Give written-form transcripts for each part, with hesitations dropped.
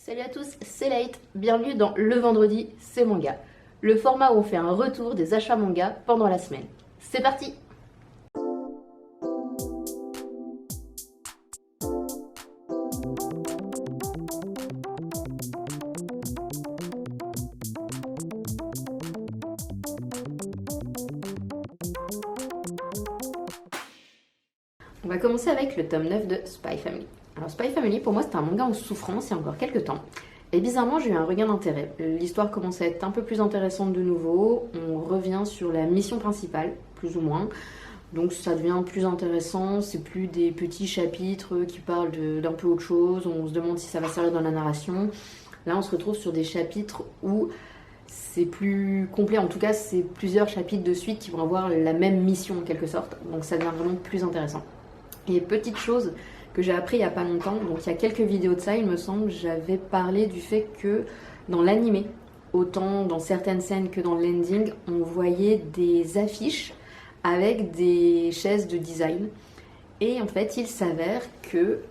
Salut à tous, c'est Late, bienvenue dans Le Vendredi, c'est Manga, le format où on fait un retour des achats manga pendant la semaine. C'est parti! On va commencer avec le tome 9 de Spy Family. Alors Spy Family, pour moi, c'est un manga en souffrance il y a encore quelques temps. Et bizarrement, j'ai eu un regain d'intérêt. L'histoire commence à être un peu plus intéressante de nouveau. On revient sur la mission principale, plus ou moins. Donc ça devient plus intéressant. C'est plus des petits chapitres qui parlent d'un peu autre chose. On se demande si ça va servir dans la narration. Là, on se retrouve sur des chapitres où c'est plus complet. En tout cas, c'est plusieurs chapitres de suite qui vont avoir la même mission en quelque sorte. Donc ça devient vraiment plus intéressant. Et petite chose que j'ai appris il n'y a pas longtemps, donc il y a quelques vidéos de ça, il me semble, j'avais parlé du fait que dans l'animé, autant dans certaines scènes que dans l'ending, on voyait des affiches avec des chaises de design. Et en fait, il s'avère que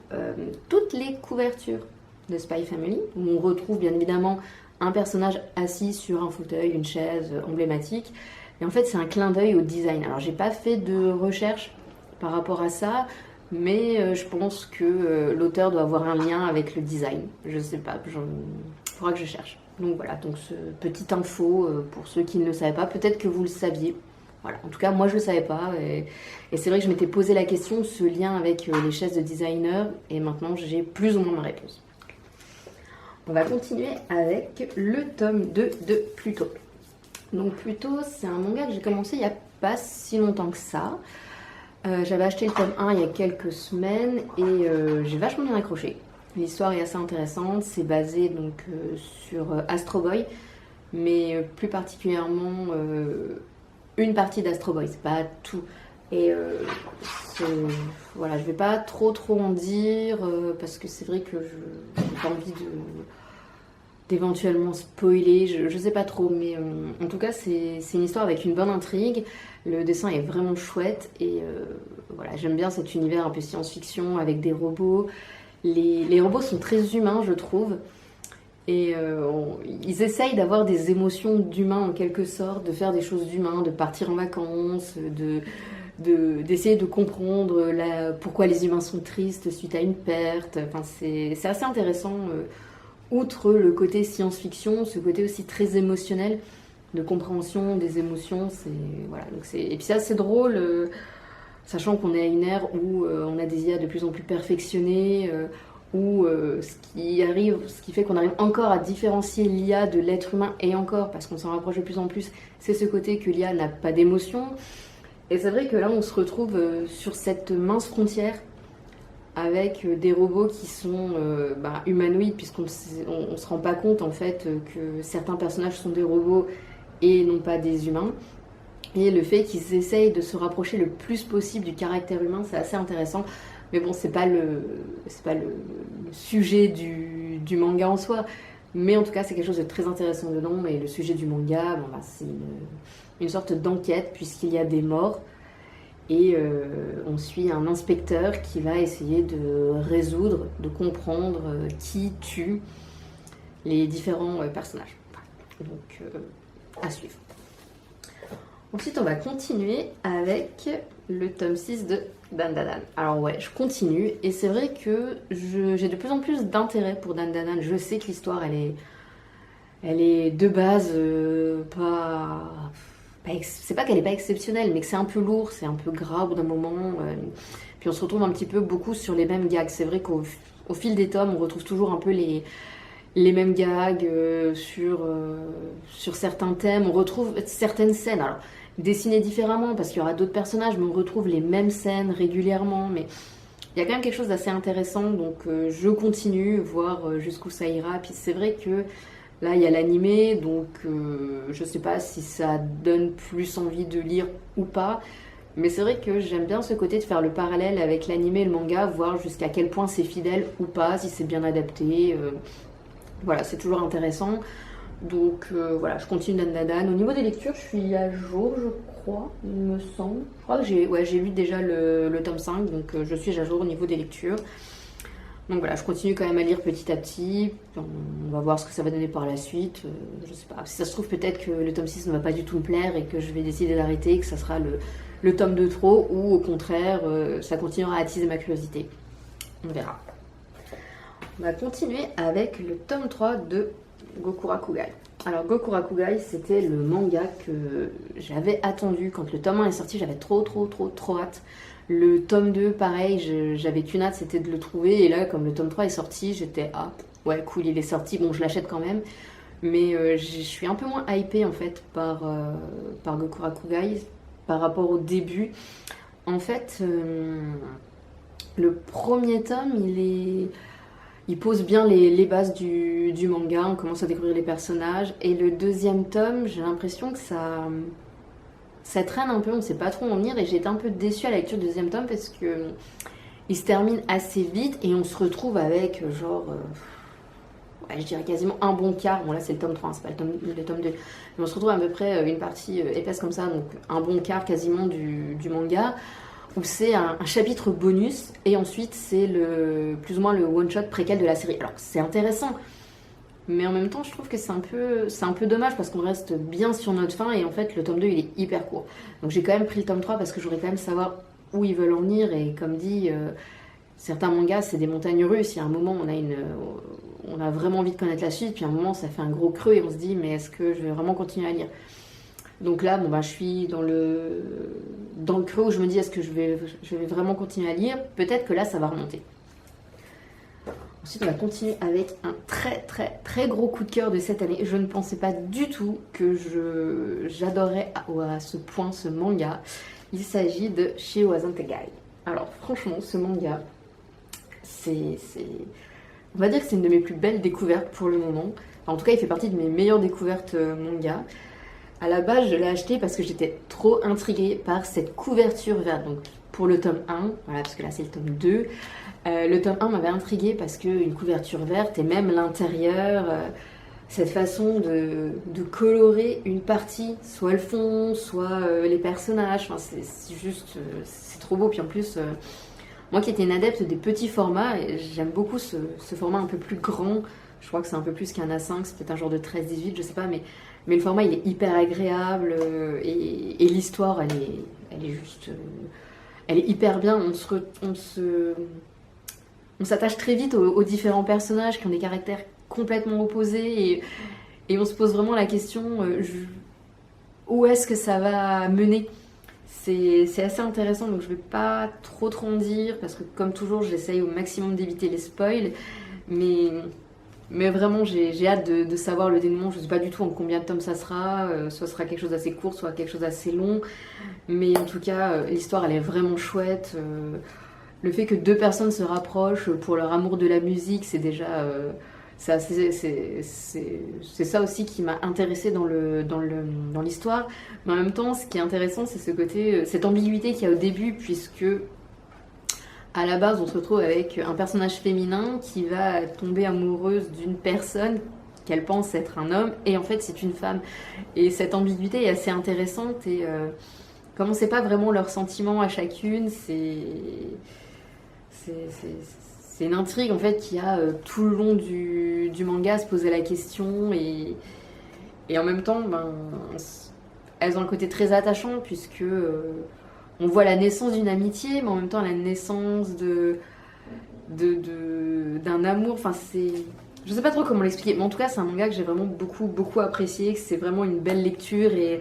toutes les couvertures de Spy Family, où on retrouve bien évidemment un personnage assis sur un fauteuil, une chaise emblématique, et en fait c'est un clin d'œil au design. Alors j'ai pas fait de recherche par rapport à ça, mais je pense que l'auteur doit avoir un lien avec le design. Je sais pas, il faudra que je cherche. Donc voilà, donc ce petite info pour ceux qui ne le savaient pas, peut-être que vous le saviez. Voilà, en tout cas moi je le savais pas, et c'est vrai que je m'étais posé la question, ce lien avec les chaises de designer, et maintenant j'ai plus ou moins ma réponse. On va continuer avec le tome 2 de Pluto. Donc Pluto, c'est un manga que j'ai commencé il n'y a pas si longtemps que ça. J'avais acheté le tome 1 il y a quelques semaines et j'ai vachement bien accroché. L'histoire est assez intéressante, c'est basé donc sur Astro Boy, mais plus particulièrement une partie d'Astro Boy, c'est pas tout. Et voilà, je vais pas trop en dire parce que c'est vrai que je n'ai pas envie d'éventuellement spoiler, je sais pas trop, mais en tout cas c'est une histoire avec une bonne intrigue, le dessin est vraiment chouette et voilà, j'aime bien cet univers un peu science-fiction avec des robots. Les robots sont très humains je trouve, et ils essayent d'avoir des émotions d'humains en quelque sorte, de faire des choses d'humains, de partir en vacances, d'essayer de comprendre pourquoi les humains sont tristes suite à une perte. Enfin, c'est assez intéressant. Outre le côté science-fiction, ce côté aussi très émotionnel, de compréhension des émotions, voilà. Donc et puis c'est assez drôle, sachant qu'on est à une ère où on a des IA de plus en plus perfectionnées, où ce qui fait qu'on arrive encore à différencier l'IA de l'être humain, et encore, parce qu'on s'en rapproche de plus en plus, c'est ce côté que l'IA n'a pas d'émotion. Et c'est vrai que là, on se retrouve sur cette mince frontière avec des robots qui sont humanoïdes, puisqu'on ne se rend pas compte en fait que certains personnages sont des robots et non pas des humains. Et le fait qu'ils essayent de se rapprocher le plus possible du caractère humain, c'est assez intéressant. Mais bon, c'est pas le sujet du manga en soi. Mais en tout cas, c'est quelque chose de très intéressant dedans. Et le sujet du manga, c'est une sorte d'enquête, puisqu'il y a des morts. Et on suit un inspecteur qui va essayer de résoudre, de comprendre qui tue les différents personnages. Donc, à suivre. Ensuite, on va continuer avec le tome 6 de Dandadan. Alors ouais, je continue, et c'est vrai que j'ai de plus en plus d'intérêt pour Dandadan. Je sais que l'histoire, elle est de base c'est pas qu'elle est pas exceptionnelle, mais que c'est un peu lourd, c'est un peu gras au bout d'un moment. Puis on se retrouve un petit peu beaucoup sur les mêmes gags. C'est vrai qu'au fil des tomes, on retrouve toujours un peu les mêmes gags sur certains thèmes. On retrouve certaines scènes, alors dessinées différemment parce qu'il y aura d'autres personnages, mais on retrouve les mêmes scènes régulièrement. Mais il y a quand même quelque chose d'assez intéressant, donc je continue, voir jusqu'où ça ira. Puis c'est vrai que là, il y a l'animé, donc je sais pas si ça donne plus envie de lire ou pas. Mais c'est vrai que j'aime bien ce côté de faire le parallèle avec l'animé et le manga, voir jusqu'à quel point c'est fidèle ou pas, si c'est bien adapté. Voilà, c'est toujours intéressant. Donc voilà, je continue Dandadan. Au niveau des lectures, je suis à jour, je crois, il me semble. Je crois que j'ai lu déjà le tome 5, donc je suis à jour au niveau des lectures. Donc voilà, je continue quand même à lire petit à petit. On va voir ce que ça va donner par la suite. Je sais pas. Si ça se trouve, peut-être que le tome 6 ne va pas du tout me plaire et que je vais décider d'arrêter, que ça sera le tome de trop, ou au contraire, ça continuera à attiser ma curiosité. On verra. On va continuer avec le tome 3 de Gokurakugai. Alors Gokurakugai, c'était le manga que j'avais attendu quand le tome 1 est sorti, j'avais trop hâte. Le tome 2, pareil, j'avais qu'une hâte, c'était de le trouver, et là, comme le tome 3 est sorti, j'étais ouais, cool, il est sorti, bon, je l'achète quand même, mais je suis un peu moins hypée en fait par Gokurakugai par rapport au début. En fait, le premier tome, il pose bien les bases du manga, on commence à découvrir les personnages, et le deuxième tome, j'ai l'impression que ça traîne un peu, on ne sait pas trop en venir, et j'ai été un peu déçue à la lecture du deuxième tome parce que il se termine assez vite et on se retrouve avec genre, ouais, je dirais quasiment un bon quart, bon là c'est le tome 3, hein, c'est pas le tome 2, mais on se retrouve à peu près une partie épaisse comme ça, donc un bon quart quasiment du manga, où c'est un chapitre bonus, et ensuite c'est plus ou moins le one-shot préquel de la série. Alors c'est intéressant, mais en même temps je trouve que c'est un peu dommage parce qu'on reste bien sur notre fin, et en fait le tome 2 il est hyper court. Donc j'ai quand même pris le tome 3 parce que j'aurais quand même savoir où ils veulent en venir, et comme dit, certains mangas c'est des montagnes russes, il y a un moment on a vraiment envie de connaître la suite, puis à un moment ça fait un gros creux et on se dit mais est-ce que je vais vraiment continuer à lire? Donc là, bon, bah, je suis dans le creux où je me dis est-ce que je vais vraiment continuer à lire? Peut-être que là, ça va remonter. Ensuite, on va continuer avec un très gros coup de cœur de cette année. Je ne pensais pas du tout que j'adorais à ce point ce manga. Il s'agit de Shiwazantegai. Alors franchement, ce manga, on va dire que c'est une de mes plus belles découvertes pour le moment. Enfin, en tout cas, il fait partie de mes meilleures découvertes manga. À la base, je l'ai acheté parce que j'étais trop intriguée par cette couverture verte. Donc, pour le tome 1, voilà, parce que là c'est le tome 2. Le tome 1 m'avait intriguée parce qu'une couverture verte et même l'intérieur, cette façon de colorer une partie, soit le fond, soit les personnages. Enfin, c'est juste, c'est trop beau. Puis en plus, moi qui étais une adepte des petits formats, j'aime beaucoup ce format un peu plus grand. Je crois que c'est un peu plus qu'un A5, c'est peut-être un genre de 13-18, je sais pas, mais le format il est hyper agréable, et l'histoire elle est juste, elle est hyper bien. On s'attache très vite aux différents personnages qui ont des caractères complètement opposés, et on se pose vraiment la question, où est-ce que ça va mener? C'est assez intéressant, donc je vais pas trop en dire parce que comme toujours j'essaye au maximum d'éviter les spoils, mais vraiment j'ai hâte de savoir le dénouement. Je sais pas du tout en combien de tomes ça sera, soit ce sera quelque chose d'assez court, soit quelque chose d'assez long, mais en tout cas l'histoire elle est vraiment chouette. Le fait que deux personnes se rapprochent pour leur amour de la musique, c'est déjà c'est ça aussi qui m'a intéressée dans l'histoire. Mais en même temps, ce qui est intéressant, c'est ce côté, cette ambiguïté qu'il y a au début, puisque à la base, on se retrouve avec un personnage féminin qui va tomber amoureuse d'une personne qu'elle pense être un homme, et en fait, c'est une femme. Et cette ambiguïté est assez intéressante, et comme on ne sait pas vraiment leurs sentiments à chacune, c'est une intrigue en fait qui a tout le long du manga à se poser la question, et en même temps elles ont un côté très attachant puisque on voit la naissance d'une amitié, mais en même temps la naissance d'un amour. Enfin, je sais pas trop comment l'expliquer, mais en tout cas c'est un manga que j'ai vraiment beaucoup apprécié, que c'est vraiment une belle lecture, et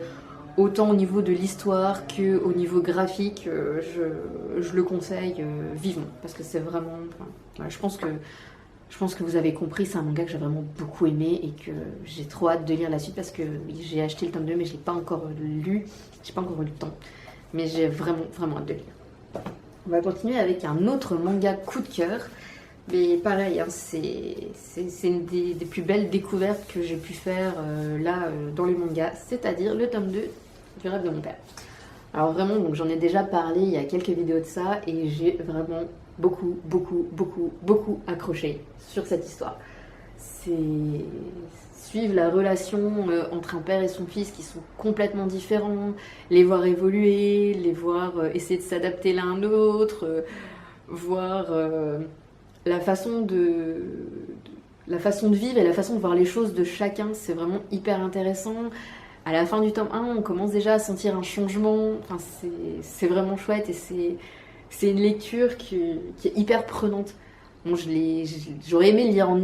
autant au niveau de l'histoire qu'au niveau graphique, je le conseille vivement, parce que c'est vraiment... Voilà, je pense que vous avez compris, c'est un manga que j'ai vraiment beaucoup aimé et que j'ai trop hâte de lire la suite, parce que j'ai acheté le tome 2 mais je l'ai pas encore lu, j'ai pas encore eu le temps, mais j'ai vraiment hâte de lire. On va continuer avec un autre manga coup de cœur, mais pareil, hein, c'est une des plus belles découvertes que j'ai pu faire dans les mangas, c'est-à-dire le tome 2 du rêve de mon père. Alors vraiment, donc j'en ai déjà parlé il y a quelques vidéos de ça, et j'ai vraiment beaucoup accroché sur cette histoire. C'est suivre la relation entre un père et son fils qui sont complètement différents, les voir évoluer, les voir essayer de s'adapter l'un à l'autre, voir la façon de vivre et la façon de voir les choses de chacun, c'est vraiment hyper intéressant. À la fin du tome 1, on commence déjà à sentir un changement. Enfin, c'est vraiment chouette et c'est une lecture qui est hyper prenante. Bon, j'aurais aimé le lire en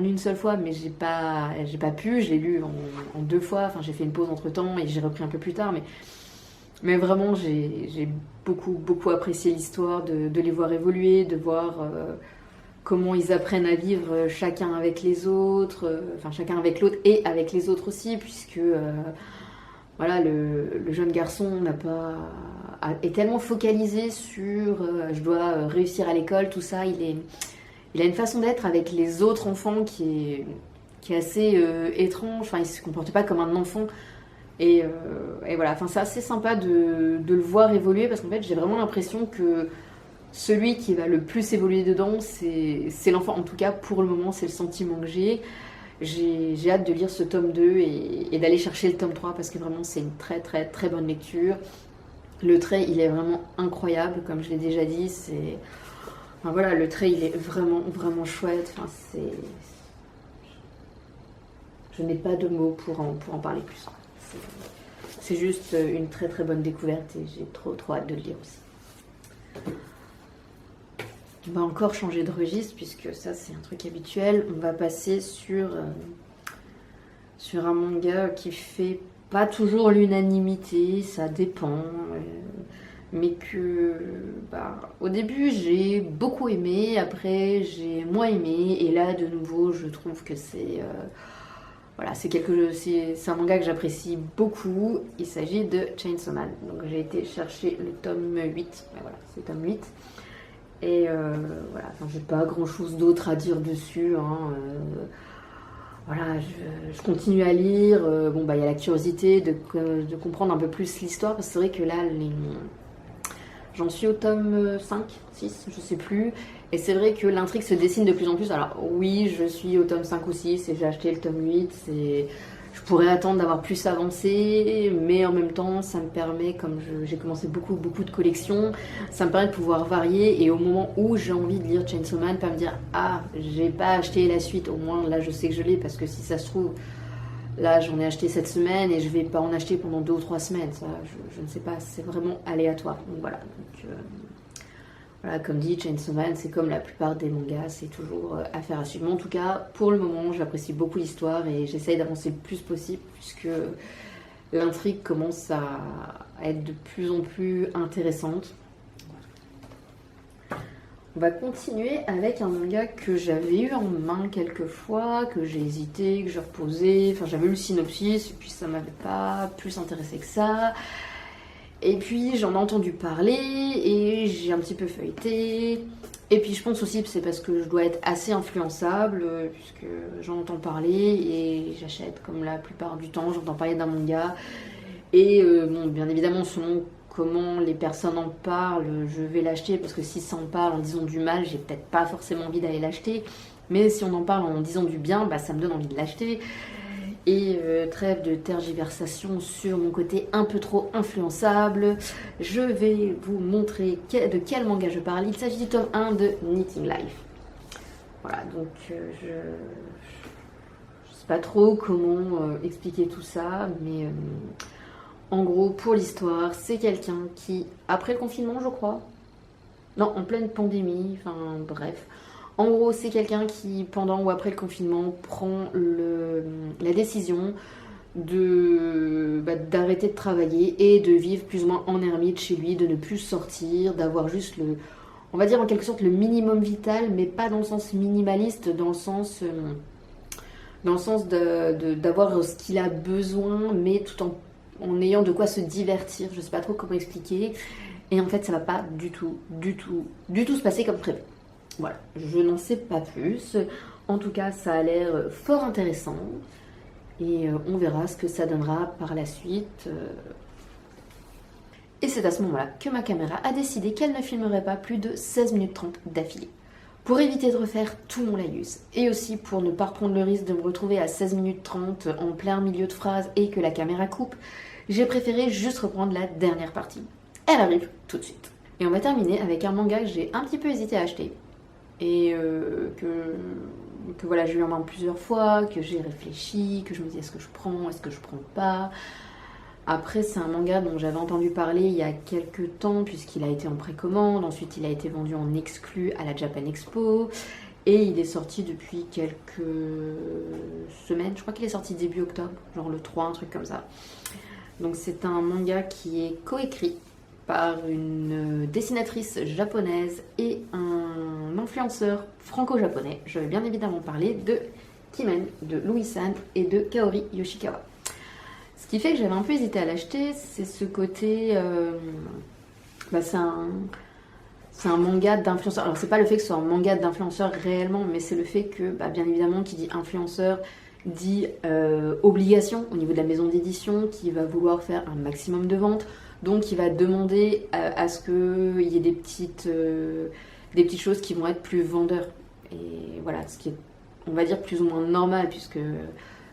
une seule fois, mais j'ai pas pu. Je l'ai lu en 2 fois. Enfin, j'ai fait une pause entre temps et j'ai repris un peu plus tard. Mais vraiment, j'ai beaucoup apprécié l'histoire, de les voir évoluer, de voir comment ils apprennent à vivre chacun avec les autres, enfin chacun avec l'autre et avec les autres aussi, puisque voilà, le jeune garçon est tellement focalisé sur je dois réussir à l'école, tout ça. Il a une façon d'être avec les autres enfants qui est assez étrange. Enfin, il se comporte pas comme un enfant. Et voilà, enfin, c'est assez sympa de le voir évoluer parce qu'en fait, j'ai vraiment l'impression que celui qui va le plus évoluer dedans, c'est l'enfant. En tout cas, pour le moment, c'est le sentiment que j'ai. J'ai hâte de lire ce tome 2 et d'aller chercher le tome 3 parce que vraiment, c'est une très très très bonne lecture. Le trait, il est vraiment incroyable, comme je l'ai déjà dit. Enfin, voilà, le trait, il est vraiment vraiment chouette. Enfin, je n'ai pas de mots pour en parler plus. C'est juste une très très bonne découverte et j'ai trop hâte de le lire aussi. On va encore changer de registre puisque ça c'est un truc habituel. On va passer sur un manga qui fait pas toujours l'unanimité, ça dépend. Mais que au début j'ai beaucoup aimé, après j'ai moins aimé et là de nouveau je trouve que c'est voilà, c'est un manga que j'apprécie beaucoup. Il s'agit de Chainsaw Man. Donc j'ai été chercher le tome 8. Voilà, c'est le tome 8. Et voilà, enfin, j'ai pas grand chose d'autre à dire dessus. Voilà, je continue à lire. Bon, il y a la curiosité de comprendre un peu plus l'histoire. Parce que c'est vrai que là, j'en suis au tome 5, 6, je sais plus. Et c'est vrai que l'intrigue se dessine de plus en plus. Alors oui, je suis au tome 5 ou 6 et j'ai acheté le tome 8. Je pourrais attendre d'avoir plus avancé, mais en même temps, ça me permet, comme j'ai commencé beaucoup de collections, ça me permet de pouvoir varier. Et au moment où j'ai envie de lire Chainsaw Man, pas me dire « Ah, j'ai pas acheté la suite, au moins là je sais que je l'ai » parce que si ça se trouve, là j'en ai acheté cette semaine et je vais pas en acheter pendant 2 ou 3 semaines. Ça, je ne sais pas, c'est vraiment aléatoire. Donc voilà. Voilà, comme dit, Chainsaw Man, c'est comme la plupart des mangas, c'est toujours affaire à suivre. Mais en tout cas, pour le moment, j'apprécie beaucoup l'histoire et j'essaye d'avancer le plus possible puisque l'intrigue commence à être de plus en plus intéressante. On va continuer avec un manga que j'avais eu en main quelques fois, que j'ai hésité, que j'ai reposé. Enfin, j'avais lu le synopsis et puis ça m'avait pas plus intéressé que ça. Et puis j'en ai entendu parler et j'ai un petit peu feuilleté. Et puis je pense aussi que c'est parce que je dois être assez influençable puisque j'en entends parler et j'achète comme la plupart du temps, j'entends parler d'un manga. Et bon, bien évidemment, selon comment les personnes en parlent, je vais l'acheter parce que si ça en parle en disant du mal, j'ai peut-être pas forcément envie d'aller l'acheter. Mais si on en parle en disant du bien, ça me donne envie de l'acheter. Et trêve de tergiversation sur mon côté un peu trop influençable, je vais vous montrer de quel manga je parle. Il s'agit du tome 1 de Knitting Life. Voilà, donc je sais pas trop comment expliquer tout ça, mais en gros, pour l'histoire, c'est quelqu'un qui, après le confinement, je crois, non, en pleine pandémie, enfin bref, en gros, c'est quelqu'un qui, pendant ou après le confinement, prend la décision d'arrêter de travailler et de vivre plus ou moins en ermite chez lui, de ne plus sortir, d'avoir juste on va dire en quelque sorte le minimum vital, mais pas dans le sens minimaliste, dans le sens d'avoir ce qu'il a besoin, mais tout en ayant de quoi se divertir. Je sais pas trop comment expliquer. Et en fait, ça va pas du tout se passer comme prévu. Voilà, je n'en sais pas plus. En tout cas, ça a l'air fort intéressant. Et on verra ce que ça donnera par la suite. Et c'est à ce moment-là que ma caméra a décidé qu'elle ne filmerait pas plus de 16 minutes 30 d'affilée. Pour éviter de refaire tout mon laïus. Et aussi pour ne pas prendre le risque de me retrouver à 16 minutes 30 en plein milieu de phrase et que la caméra coupe, j'ai préféré juste reprendre la dernière partie. Elle arrive tout de suite. Et on va terminer avec un manga que j'ai un petit peu hésité à acheter. et que voilà, j'ai eu en main plusieurs fois, que j'ai réfléchi, que je me dis est-ce que je prends pas. Après, c'est un manga dont j'avais entendu parler il y a quelques temps, puisqu'il a été en précommande, ensuite il a été vendu en exclu à la Japan Expo, et il est sorti depuis quelques semaines, je crois qu'il est sorti début octobre, genre le 3, un truc comme ça. Donc c'est un manga qui est coécrit par une dessinatrice japonaise et un influenceur franco-japonais. Je vais bien évidemment parler de Kimen, de Louis-san et de Kaori Yoshikawa. Ce qui fait que j'avais un peu hésité à l'acheter, c'est ce côté... c'est un manga d'influenceur. Alors c'est pas le fait que ce soit un manga d'influenceur réellement, mais c'est le fait que, bien évidemment, qui dit influenceur dit obligation au niveau de la maison d'édition, qui va vouloir faire un maximum de ventes, donc il va demander à ce qu'il y ait des petites choses qui vont être plus vendeurs. Et voilà, ce qui est, on va dire, plus ou moins normal, puisque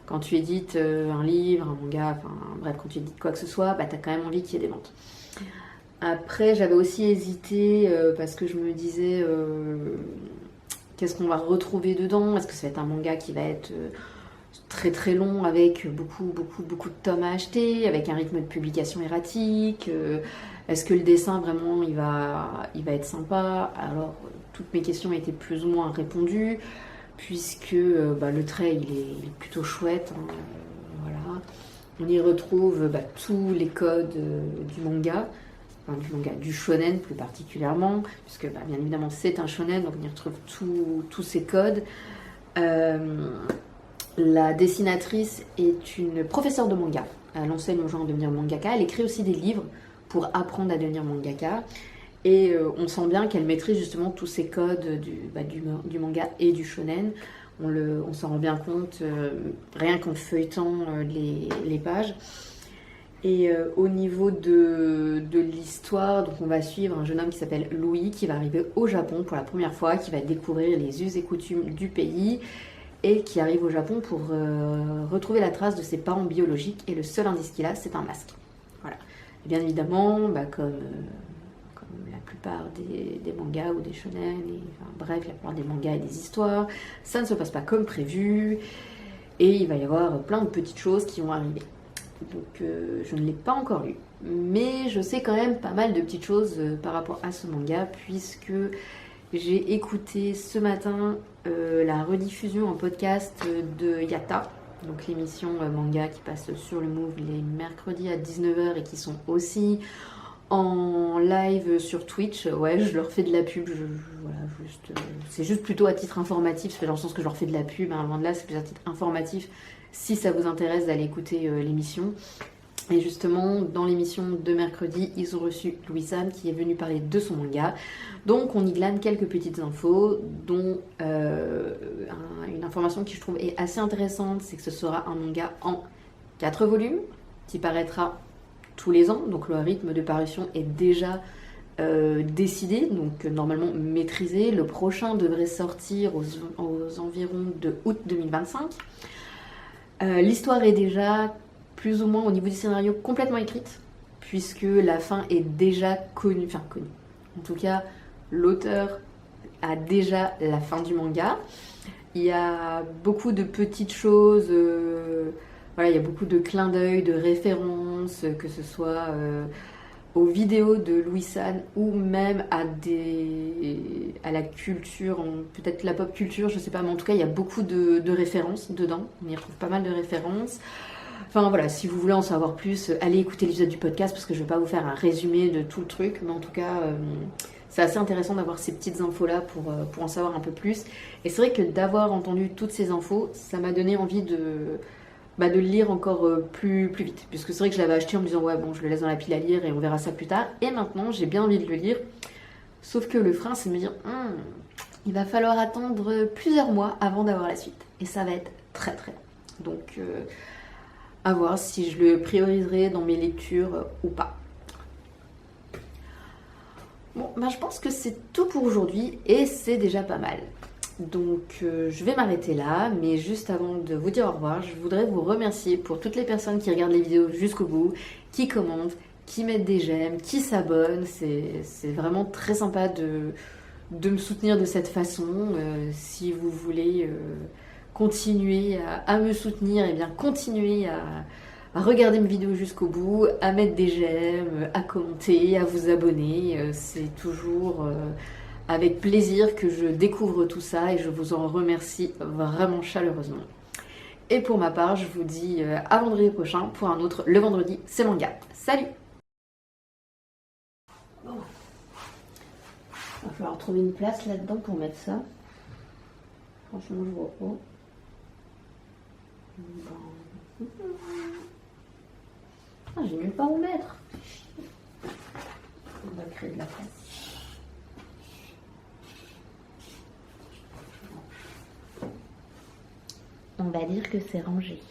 quand tu édites un livre, un manga, enfin bref, quand tu édites quoi que ce soit, t'as quand même envie qu'il y ait des ventes. Après, j'avais aussi hésité parce que je me disais qu'est-ce qu'on va retrouver dedans? Est-ce que ça va être un manga qui va être très très long avec beaucoup de tomes à acheter, avec un rythme de publication erratique? Est-ce que le dessin vraiment il va être sympa? Alors toutes mes questions étaient plus ou moins répondues, puisque le trait il est plutôt chouette, hein, voilà. On y retrouve tous les codes du manga. Enfin, du shonen plus particulièrement, puisque bien évidemment c'est un shonen, donc on y retrouve tous ces codes. La dessinatrice est une professeure de manga. Elle enseigne aux gens à devenir mangaka. Elle écrit aussi des livres pour apprendre à devenir mangaka. Et on sent bien qu'elle maîtrise justement tous ces codes du manga et du shonen. On s'en rend bien compte rien qu'en feuilletant les pages. Et au niveau de l'histoire, donc on va suivre un jeune homme qui s'appelle Louis, qui va arriver au Japon pour la première fois, qui va découvrir les us et coutumes du pays, et qui arrive au Japon pour retrouver la trace de ses parents biologiques, et le seul indice qu'il a, c'est un masque. Voilà. Et bien évidemment, comme la plupart des mangas ou des shonen, bref, la plupart des mangas et des histoires, ça ne se passe pas comme prévu, et il va y avoir plein de petites choses qui vont arriver. Donc je ne l'ai pas encore lu, mais je sais quand même pas mal de petites choses par rapport à ce manga, puisque j'ai écouté ce matin la rediffusion en podcast de Yatta, donc l'émission manga qui passe sur le Move les mercredis à 19h et qui sont aussi en live sur Twitch. Ouais, je leur fais de la pub, c'est juste plutôt à titre informatif, c'est dans le sens que je leur fais de la pub, loin de là, c'est plus à titre informatif. Si ça vous intéresse d'aller écouter l'émission. Et justement, dans l'émission de mercredi, ils ont reçu Louis-san qui est venu parler de son manga. Donc on y glane quelques petites infos, dont une information qui je trouve est assez intéressante, c'est que ce sera un manga en 4 volumes, qui paraîtra tous les ans. Donc le rythme de parution est déjà décidé, donc normalement maîtrisé. Le prochain devrait sortir aux environs de août 2025. L'histoire est déjà plus ou moins au niveau du scénario complètement écrite, puisque la fin est déjà connue. En tout cas, l'auteur a déjà la fin du manga. Il y a beaucoup de petites choses, il y a beaucoup de clins d'œil, de références, que ce soit aux vidéos de Louis-san ou même à la culture, peut-être la pop culture, je sais pas, mais en tout cas il y a beaucoup de références dedans, on y retrouve pas mal de références. Enfin voilà, si vous voulez en savoir plus, allez écouter l'épisode du podcast, parce que je vais pas vous faire un résumé de tout le truc, mais en tout cas c'est assez intéressant d'avoir ces petites infos là pour en savoir un peu plus. Et c'est vrai que d'avoir entendu toutes ces infos, ça m'a donné envie de le lire encore plus vite, puisque c'est vrai que je l'avais acheté en me disant je le laisse dans la pile à lire et on verra ça plus tard, et maintenant j'ai bien envie de le lire, sauf que le frein c'est de me dire il va falloir attendre plusieurs mois avant d'avoir la suite, et ça va être très très long. Donc à voir si je le prioriserai dans mes lectures ou pas. Bon, je pense que c'est tout pour aujourd'hui, et c'est déjà pas mal. Donc je vais m'arrêter là, mais juste avant de vous dire au revoir, je voudrais vous remercier pour toutes les personnes qui regardent les vidéos jusqu'au bout, qui commentent, qui mettent des j'aime, qui s'abonnent. C'est vraiment très sympa de de me soutenir de cette façon. Si vous voulez continuer à me soutenir, et bien continuez à regarder mes vidéos jusqu'au bout, à mettre des j'aime, à commenter, à vous abonner. C'est toujours avec plaisir que je découvre tout ça et je vous en remercie vraiment chaleureusement. Et pour ma part, je vous dis à vendredi prochain pour un autre Le Vendredi, c'est manga. Salut! Bon. Il va falloir trouver une place là-dedans pour mettre ça. Franchement, je vois pas. Bon. Ah, j'ai nulle part où mettre. On va créer de la place. On va dire que c'est rangé.